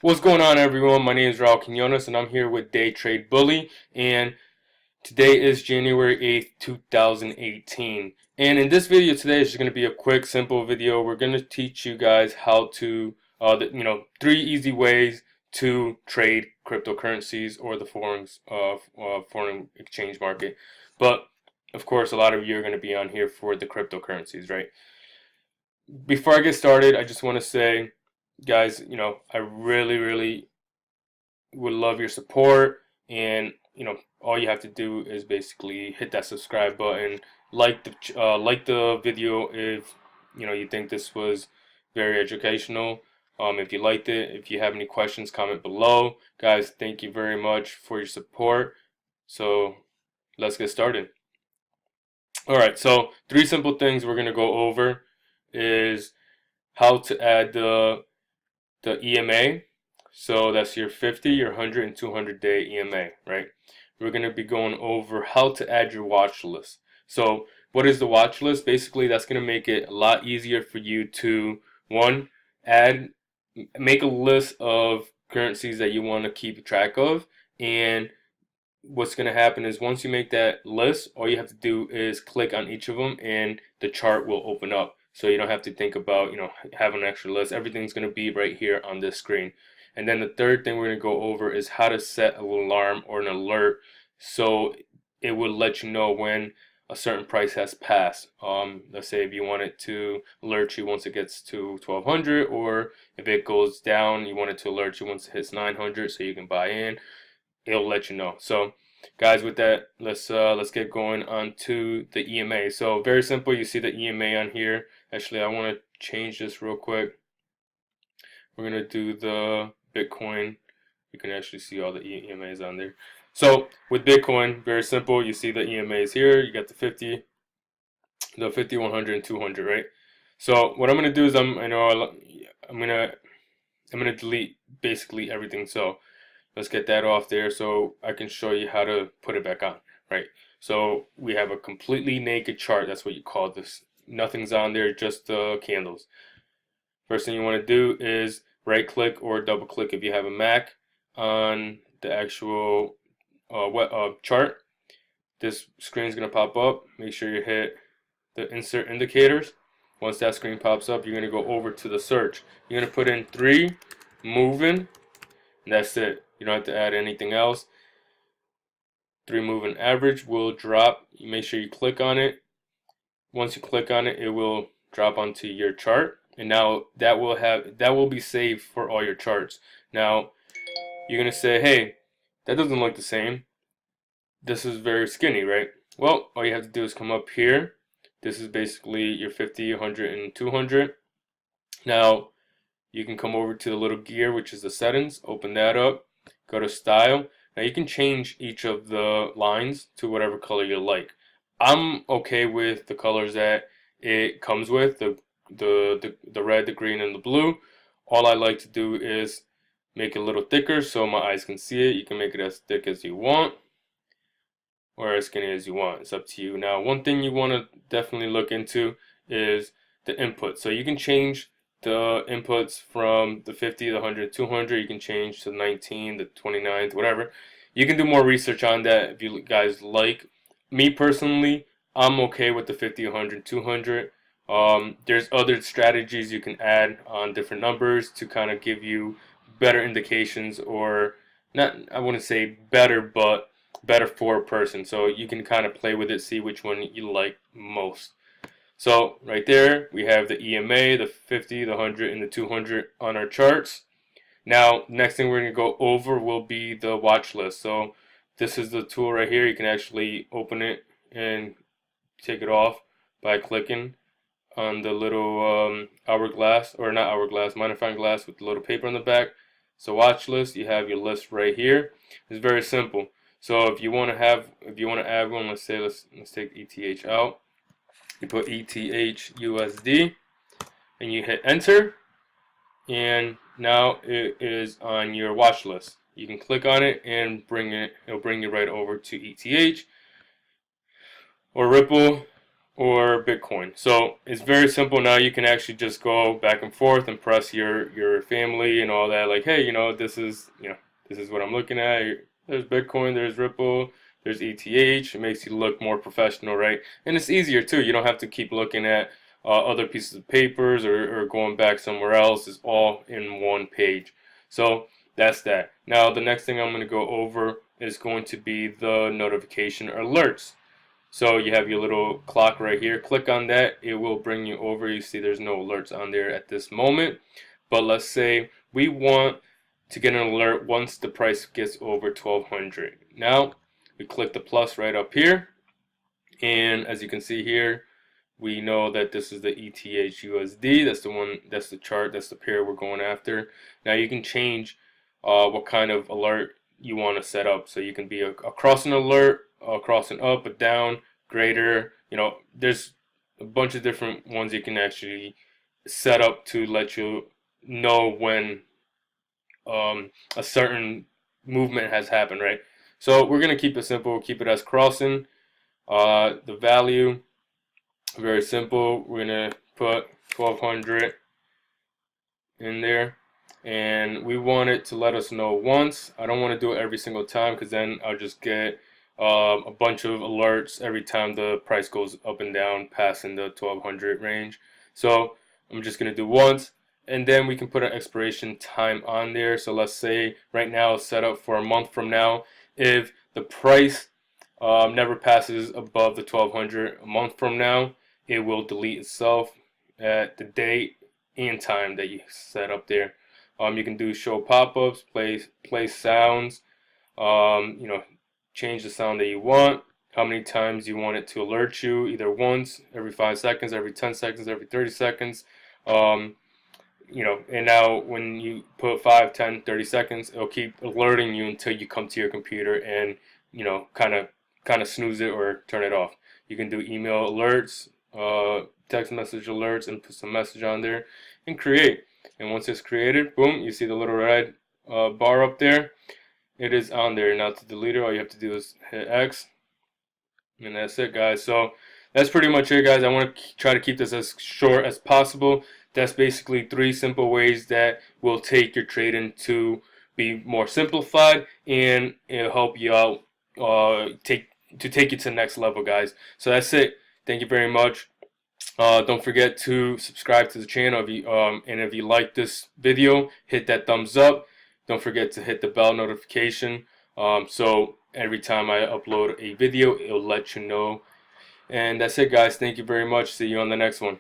What's going on, everyone? My name is Raul Quinones, and I'm here with Day Trade Bully. And today is January 8th, 2018. And in this video today, it's just going to be a quick, simple video. We're going to teach you guys how to, 3 easy ways to trade cryptocurrencies or the foreign exchange market. But of course, a lot of you are going to be on here for the cryptocurrencies, right? Before I get started, I just want to say, guys, I really would love your support, and all you have to do is basically hit that subscribe button, like the video if you think this was very educational. If you liked it, if you have any questions, comment below. Guys, thank you very much for your support. So let's get started. Alright, so 3 simple things we're going to go over is how to add the EMA. So that's your 50, your 100, and 200 day EMA, right? We're going to be going over how to add your watch list. So what is the watch list? Basically, that's going to make it a lot easier for you to, one, make a list of currencies that you want to keep track of. And what's going to happen is once you make that list, all you have to do is click on each of them and the chart will open up. So you don't have to think about, having an extra list. Everything's going to be right here on this screen. And then the third thing we're going to go over is how to set an alarm or an alert so it will let you know when a certain price has passed. Let's say if you want it to alert you once it gets to 1200, or if it goes down, you want it to alert you once it hits 900 so you can buy in. It'll let you know. So guys, with that, let's get going on to the EMA. So very simple. You see the EMA on here. Actually, I want to change this real quick. We're going to do the Bitcoin. You can actually see all the EMAs on there. So with Bitcoin, very simple. You see the EMAs here. You got the 50, 100, and 200, right? So what I'm going to do is I'm going to delete basically everything. So let's get that off there so I can show you how to put it back on, right? So we have a completely naked chart. That's what you call this. Nothing's on there, just the candles. First thing you want to do is right click or double click if you have a Mac on the actual chart. This screen is going to pop up. Make sure you hit the insert indicators. Once that screen pops up, you're going to go over to the search. You're going to put in 3 moving, and that's it. You don't have to add anything else. 3 moving average will drop. You make sure you click on it. Once you click on it, it will drop onto your chart, and now that will be saved for all your charts. Now you're gonna say, hey, that doesn't look the same. This is very skinny, right? Well, all you have to do is come up here. This is basically your 50, 100, and 200. Now you can come over to the little gear, which is the settings. Open that up. Go to style. Now you can change each of the lines to whatever color you like. I'm okay with the colors that it comes with, the red, the green, and the blue. All I like to do is make it a little thicker so my eyes can see it. You can make it as thick as you want or as skinny as you want. It's up to you. Now, one thing you want to definitely look into is the input. So you can change the inputs from the 50, the 100, 200. You can change to 19, the 29, whatever. You can do more research on that if you guys like. Me personally, I'm okay with the 50, 100, 200. There's other strategies you can add on different numbers to kind of give you better indications, or not, I wouldn't say better, but better for a person. So you can kind of play with it, see which one you like most. So right there, we have the EMA, the 50, the 100, and the 200 on our charts. Now, next thing we're going to go over will be the watch list. So this is the tool right here. You can actually open it and take it off by clicking on the little hourglass, or not hourglass, magnifying glass with the little paper on the back. So watch list, you have your list right here. It's very simple. So if you want to add one, let's take ETH out. You put ETH USD and you hit enter, and now it is on your watch list. You can click on it and it'll bring you right over to ETH or Ripple or Bitcoin. So it's very simple now. You can actually just go back and forth and press your family and all that. Like, hey, this is this is what I'm looking at. There's Bitcoin, there's Ripple, there's ETH. It makes you look more professional, right? And it's easier too. You don't have to keep looking at other pieces of papers or going back somewhere else. It's all in one page. So that's that. Now the next thing I'm going to go over is going to be the notification alerts. So you have your little clock right here. Click on that. It will bring you over. You see there's no alerts on there at this moment. But let's say we want to get an alert once the price gets over 1200. Now we click the plus right up here. And as you can see here, we know that this is the ETH USD. That's the one, that's the chart, that's the pair we're going after. Now you can change what kind of alert you want to set up. So you can be a crossing alert, crossing up, a down, greater. There's a bunch of different ones you can actually set up to let you know when a certain movement has happened, right? So we're going to keep it simple, keep it as crossing. The value, very simple. We're going to put 1200 in there. And we want it to let us know once. I don't want to do it every single time because then I'll just get a bunch of alerts every time the price goes up and down passing the 1200 range. So I'm just going to do once, and then we can put an expiration time on there. So let's say right now it's set up for a month from now. If the price never passes above the 1200 a month from now, it will delete itself at the date and time that you set up there. You can do show pop-ups, play sounds, change the sound that you want, how many times you want it to alert you, either once, every 5 seconds, every 10 seconds, every 30 seconds. And now when you put 5, 10, 30 seconds, it'll keep alerting you until you come to your computer and, kind of snooze it or turn it off. You can do email alerts, text message alerts, and put some message on there and create. And once it's created, boom, you see the little red bar up there. It is on there. Now to delete it, all you have to do is hit X. And that's it, guys. So that's pretty much it, guys. I want to try to keep this as short as possible. That's basically 3 simple ways that will take your trading to be more simplified, and it'll help you out take you to the next level, guys. So that's it. Thank you very much. Don't forget to subscribe to the channel and if you like this video, hit that thumbs up. Don't forget to hit the bell notification so every time I upload a video, it'll let you know. And that's it, guys. Thank you very much. See you on the next one.